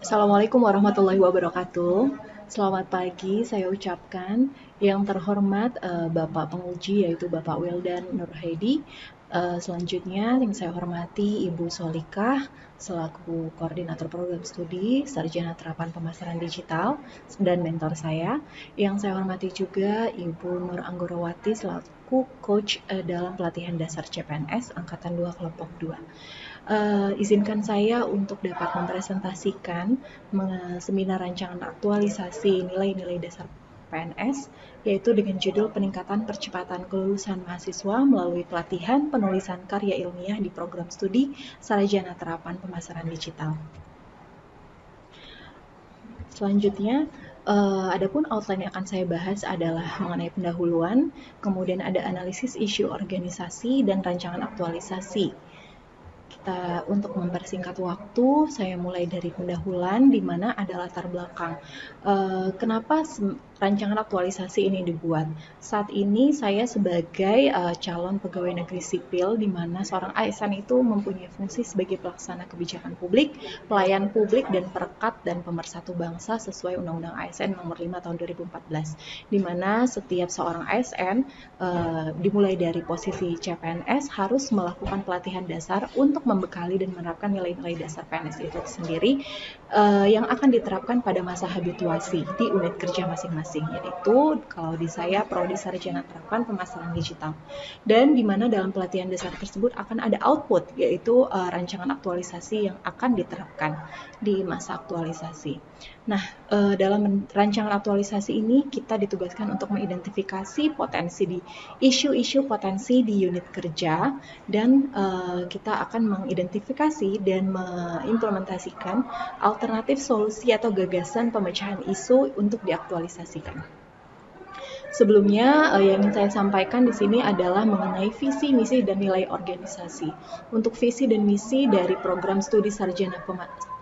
Assalamualaikum warahmatullahi wabarakatuh. Selamat pagi, saya ucapkan yang terhormat Bapak Penguji yaitu Bapak Wildan Nurhaidi. Selanjutnya yang saya hormati Ibu Solikah selaku Koordinator Program Studi Sarjana Terapan Pemasaran Digital dan mentor saya. Yang saya hormati juga Ibu Nur Anggorawati selaku Coach dalam pelatihan dasar CPNS Angkatan 2 Kelompok 2. Izinkan saya untuk dapat mempresentasikan seminar rancangan aktualisasi nilai-nilai dasar PNS, yaitu dengan judul Peningkatan Percepatan Kelulusan Mahasiswa melalui Pelatihan Penulisan Karya Ilmiah di Program Studi Sarjana Terapan Pemasaran Digital. Selanjutnya, adapun outline yang akan saya bahas adalah mengenai pendahuluan, kemudian ada analisis isu organisasi dan rancangan aktualisasi. Untuk mempersingkat waktu, saya mulai dari pendahuluan di mana ada latar belakang. Kenapa rancangan aktualisasi ini dibuat? Saat ini saya sebagai calon pegawai negeri sipil di mana seorang ASN itu mempunyai fungsi sebagai pelaksana kebijakan publik, pelayan publik dan perekat dan pemersatu bangsa sesuai Undang-Undang ASN Nomor 5 Tahun 2014. Di mana setiap seorang ASN dimulai dari posisi CPNS harus melakukan pelatihan dasar untuk membekali dan menerapkan nilai-nilai dasar PNS itu sendiri yang akan diterapkan pada masa habituasi di unit kerja masing-masing, yaitu kalau di saya Prodi Sarjana Terapan Pemasaran Digital. Dan di mana dalam pelatihan dasar tersebut akan ada output, yaitu rancangan aktualisasi yang akan diterapkan di masa aktualisasi. Nah, dalam rancangan aktualisasi ini kita ditugaskan untuk mengidentifikasi potensi di isu-isu potensi di unit kerja dan kita akan mengidentifikasi dan mengimplementasikan alternatif solusi atau gagasan pemecahan isu untuk diaktualisasikan. Sebelumnya, yang ingin saya sampaikan di sini adalah mengenai visi, misi, dan nilai organisasi. Untuk visi dan misi dari program studi Sarjana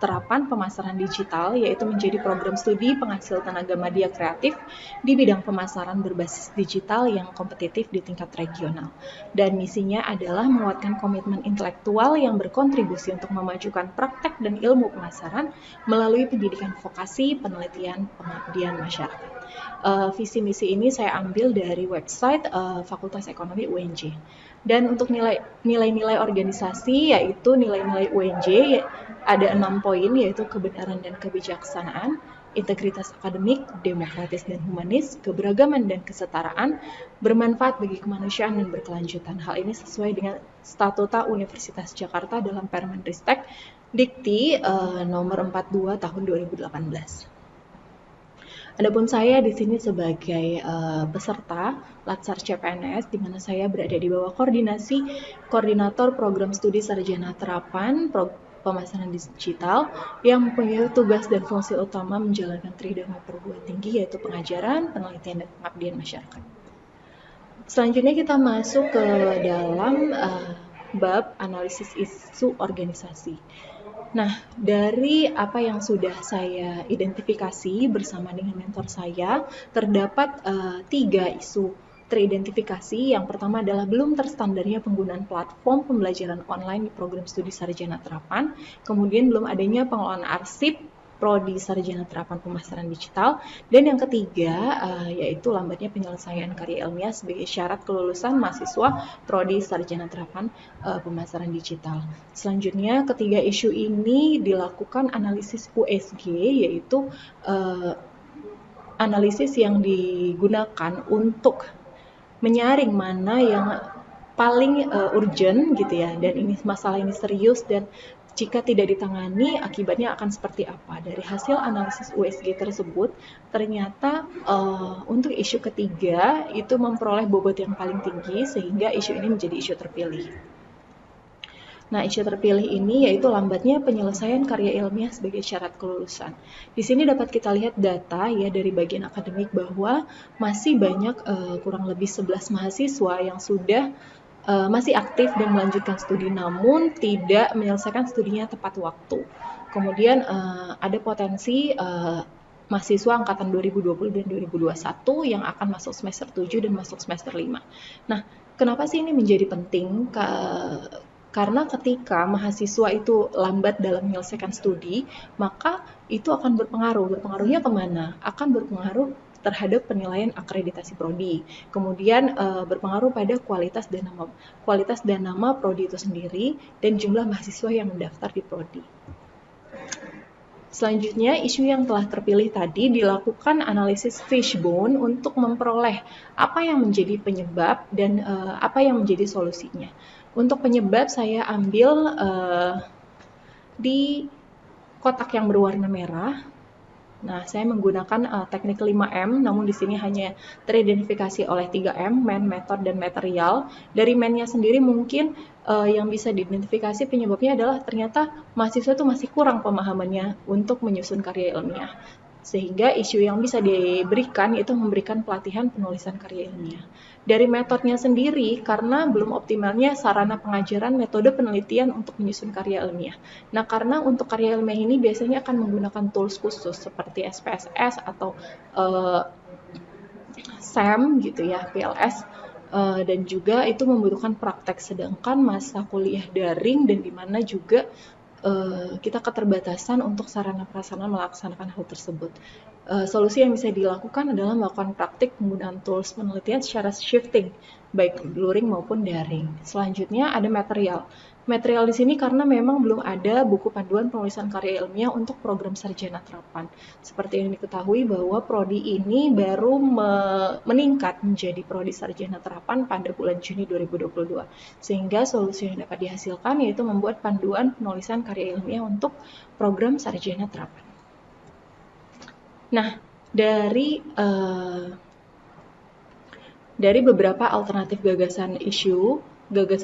Terapan Pemasaran Digital, yaitu menjadi program studi penghasil tenaga media kreatif di bidang pemasaran berbasis digital yang kompetitif di tingkat regional. Dan misinya adalah menguatkan komitmen intelektual yang berkontribusi untuk memajukan praktek dan ilmu pemasaran melalui pendidikan vokasi, penelitian, pengabdian masyarakat. Visi misi ini saya ambil dari website Fakultas Ekonomi UNJ. Dan untuk nilai-nilai organisasi yaitu nilai-nilai UNJ ada 6 poin, yaitu kebenaran dan kebijaksanaan, integritas akademik, demokratis dan humanis, keberagaman dan kesetaraan, bermanfaat bagi kemanusiaan dan berkelanjutan. Hal ini sesuai dengan Statuta Universitas Jakarta dalam Permenristek Dikti nomor 42 tahun 2018. Adapun saya di sini sebagai peserta Latsar CPNS, di mana saya berada di bawah koordinasi koordinator program studi Sarjana Terapan Pemasaran Digital yang mempunyai tugas dan fungsi utama menjalankan tridharma perguruan tinggi, yaitu pengajaran, penelitian, dan pengabdian masyarakat. Selanjutnya kita masuk ke dalam bab analisis isu organisasi. Nah, dari apa yang sudah saya identifikasi bersama dengan mentor saya, terdapat 3 isu teridentifikasi. Yang pertama adalah belum terstandarnya penggunaan platform pembelajaran online di program studi Sarjana Terapan, kemudian belum adanya pengelolaan arsip Prodi Sarjana Terapan Pemasaran Digital, dan yang ketiga yaitu lambatnya penyelesaian karya ilmiah sebagai syarat kelulusan mahasiswa Prodi Sarjana Terapan Pemasaran Digital. Selanjutnya, ketiga isu ini dilakukan analisis USG, yaitu analisis yang digunakan untuk menyaring mana yang paling urgent gitu ya, dan ini masalah ini serius dan jika tidak ditangani akibatnya akan seperti apa. Dari hasil analisis USG tersebut ternyata untuk isu ketiga itu memperoleh bobot yang paling tinggi sehingga isu ini menjadi isu terpilih. Nah, isu terpilih ini yaitu lambatnya penyelesaian karya ilmiah sebagai syarat kelulusan. Di sini dapat kita lihat data ya dari bagian akademik bahwa masih banyak kurang lebih 11 mahasiswa yang sudah masih aktif dan melanjutkan studi namun tidak menyelesaikan studinya tepat waktu. Kemudian ada potensi mahasiswa angkatan 2020 dan 2021 yang akan masuk semester 7 dan masuk semester 5. Nah, kenapa sih ini menjadi penting? Karena ketika mahasiswa itu lambat dalam menyelesaikan studi, maka itu akan berpengaruh. Berpengaruhnya kemana? Akan berpengaruh terhadap penilaian akreditasi prodi. Kemudian berpengaruh pada kualitas dan nama prodi itu sendiri dan jumlah mahasiswa yang mendaftar di prodi. Selanjutnya, isu yang telah terpilih tadi dilakukan analisis fishbone untuk memperoleh apa yang menjadi penyebab dan apa yang menjadi solusinya. Untuk penyebab saya ambil di kotak yang berwarna merah. Nah, saya menggunakan teknik 5M, namun di sini hanya teridentifikasi oleh 3M, man, method, dan material. Dari man-nya sendiri mungkin yang bisa diidentifikasi penyebabnya adalah ternyata mahasiswa itu masih kurang pemahamannya untuk menyusun karya ilmiah. Sehingga isu yang bisa diberikan itu memberikan pelatihan penulisan karya ilmiah. Dari metodenya sendiri, karena belum optimalnya sarana pengajaran metode penelitian untuk menyusun karya ilmiah. Nah, karena untuk karya ilmiah ini biasanya akan menggunakan tools khusus seperti SPSS atau SAM gitu ya, PLS, dan juga itu membutuhkan praktek, sedangkan masa kuliah daring dan di mana juga kita keterbatasan untuk sarana prasarana melaksanakan hal tersebut. Solusi yang bisa dilakukan adalah melakukan praktik penggunaan tools penelitian secara shifting, baik luring maupun daring. Selanjutnya ada material. Material di sini karena memang belum ada buku panduan penulisan karya ilmiah untuk program sarjana terapan. Seperti yang diketahui bahwa prodi ini baru meningkat menjadi prodi sarjana terapan pada bulan Juni 2022. Sehingga solusi yang dapat dihasilkan yaitu membuat panduan penulisan karya ilmiah untuk program sarjana terapan. Nah, dari beberapa alternatif gagasan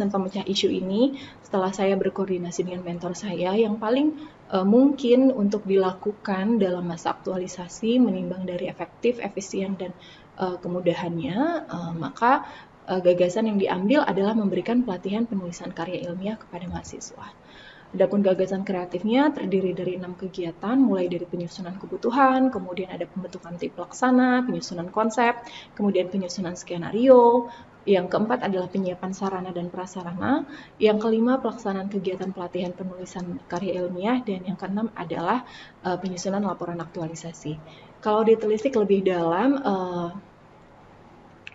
pemecah isu ini, setelah saya berkoordinasi dengan mentor saya, yang paling mungkin untuk dilakukan dalam masa aktualisasi menimbang dari efektif, efisien, dan kemudahannya, maka gagasan yang diambil adalah memberikan pelatihan penulisan karya ilmiah kepada mahasiswa. Adapun gagasan kreatifnya terdiri dari 6 kegiatan, mulai dari penyusunan kebutuhan, kemudian ada pembentukan tim pelaksana, penyusunan konsep, kemudian penyusunan skenario, yang keempat adalah penyiapan sarana dan prasarana, yang kelima pelaksanaan kegiatan pelatihan penulisan karya ilmiah, dan yang keenam adalah penyusunan laporan aktualisasi. Kalau ditelisik lebih dalam,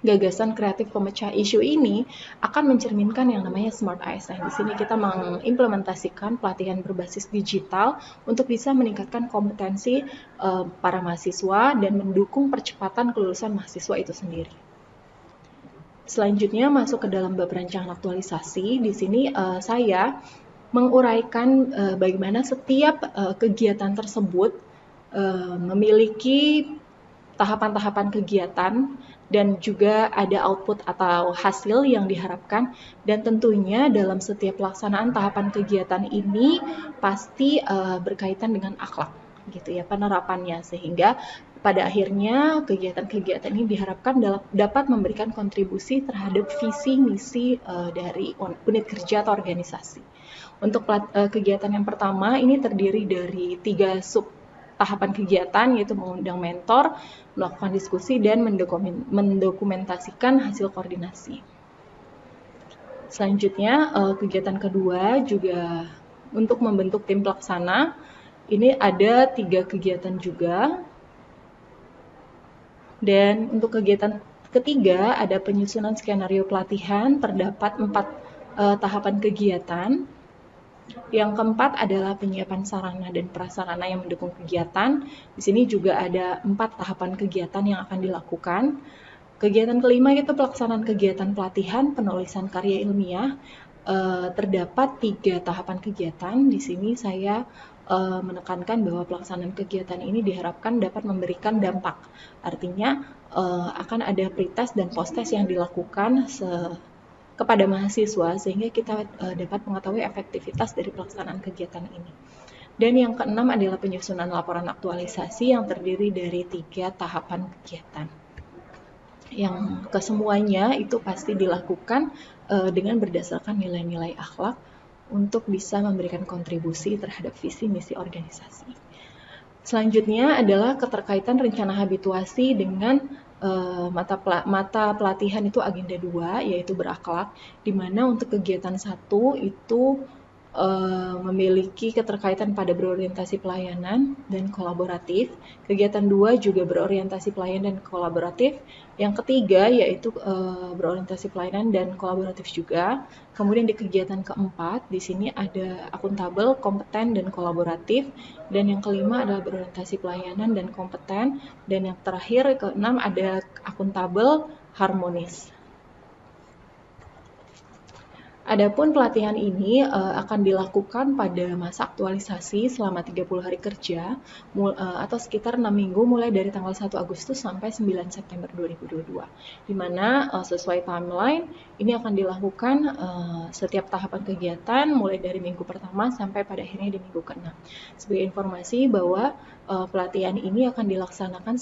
gagasan kreatif pemecah isu ini akan mencerminkan yang namanya Smart ASN. Di sini kita mengimplementasikan pelatihan berbasis digital untuk bisa meningkatkan kompetensi para mahasiswa dan mendukung percepatan kelulusan mahasiswa itu sendiri. Selanjutnya masuk ke dalam bab rancangan aktualisasi. Di sini saya menguraikan bagaimana setiap kegiatan tersebut memiliki tahapan-tahapan kegiatan dan juga ada output atau hasil yang diharapkan, dan tentunya dalam setiap pelaksanaan tahapan kegiatan ini pasti berkaitan dengan akhlak gitu ya penerapannya, sehingga pada akhirnya kegiatan-kegiatan ini diharapkan dapat memberikan kontribusi terhadap visi misi dari unit kerja atau organisasi. Untuk kegiatan yang pertama ini terdiri dari 3 sub tahapan kegiatan, yaitu mengundang mentor, melakukan diskusi, dan mendokumentasikan hasil koordinasi. Selanjutnya, kegiatan kedua juga untuk membentuk tim pelaksana. Ini ada 3 kegiatan juga. Dan untuk kegiatan ketiga ada penyusunan skenario pelatihan, terdapat 4 tahapan kegiatan. Yang keempat adalah penyiapan sarana dan prasarana yang mendukung kegiatan. Di sini juga ada 4 tahapan kegiatan yang akan dilakukan. Kegiatan kelima itu pelaksanaan kegiatan pelatihan penulisan karya ilmiah. Terdapat 3 tahapan kegiatan. Di sini saya menekankan bahwa pelaksanaan kegiatan ini diharapkan dapat memberikan dampak. Artinya akan ada pretest dan posttest yang dilakukan kepada mahasiswa sehingga kita dapat mengetahui efektivitas dari pelaksanaan kegiatan ini. Dan yang keenam adalah penyusunan laporan aktualisasi yang terdiri dari 3 tahapan kegiatan. Yang kesemuanya itu pasti dilakukan dengan berdasarkan nilai-nilai akhlak untuk bisa memberikan kontribusi terhadap visi misi organisasi. Selanjutnya adalah keterkaitan rencana habituasi dengan mata pelatihan itu agenda 2, yaitu berakhlak, di mana untuk kegiatan 1 itu memiliki keterkaitan pada berorientasi pelayanan dan kolaboratif. Kegiatan 2 juga berorientasi pelayanan dan kolaboratif. Yang ketiga yaitu berorientasi pelayanan dan kolaboratif juga. Kemudian di kegiatan keempat, di sini ada akuntabel, kompeten, dan kolaboratif. Dan yang kelima adalah berorientasi pelayanan dan kompeten. Dan yang terakhir, keenam, ada akuntabel, harmonis. Adapun pelatihan ini akan dilakukan pada masa aktualisasi selama 30 hari kerja atau sekitar 6 minggu mulai dari tanggal 1 Agustus sampai 9 September 2022. Di mana sesuai timeline ini akan dilakukan setiap tahapan kegiatan mulai dari minggu pertama sampai pada akhirnya di minggu ke-6. Sebagai informasi bahwa pelatihan ini akan dilaksanakan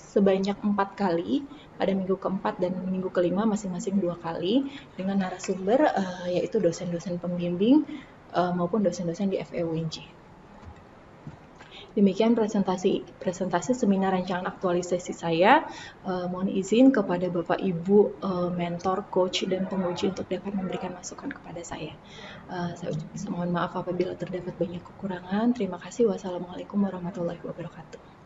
sebanyak 4 kali pada minggu keempat dan minggu kelima masing-masing 2 kali dengan narasumber yaitu dosen-dosen pembimbing maupun dosen-dosen di FEUNJ. Demikian presentasi seminar rancangan aktualisasi saya. Mohon izin kepada Bapak Ibu mentor, coach, dan penguji untuk dapat memberikan masukan kepada saya. Saya mohon maaf apabila terdapat banyak kekurangan. Terima kasih. Wassalamualaikum warahmatullahi wabarakatuh.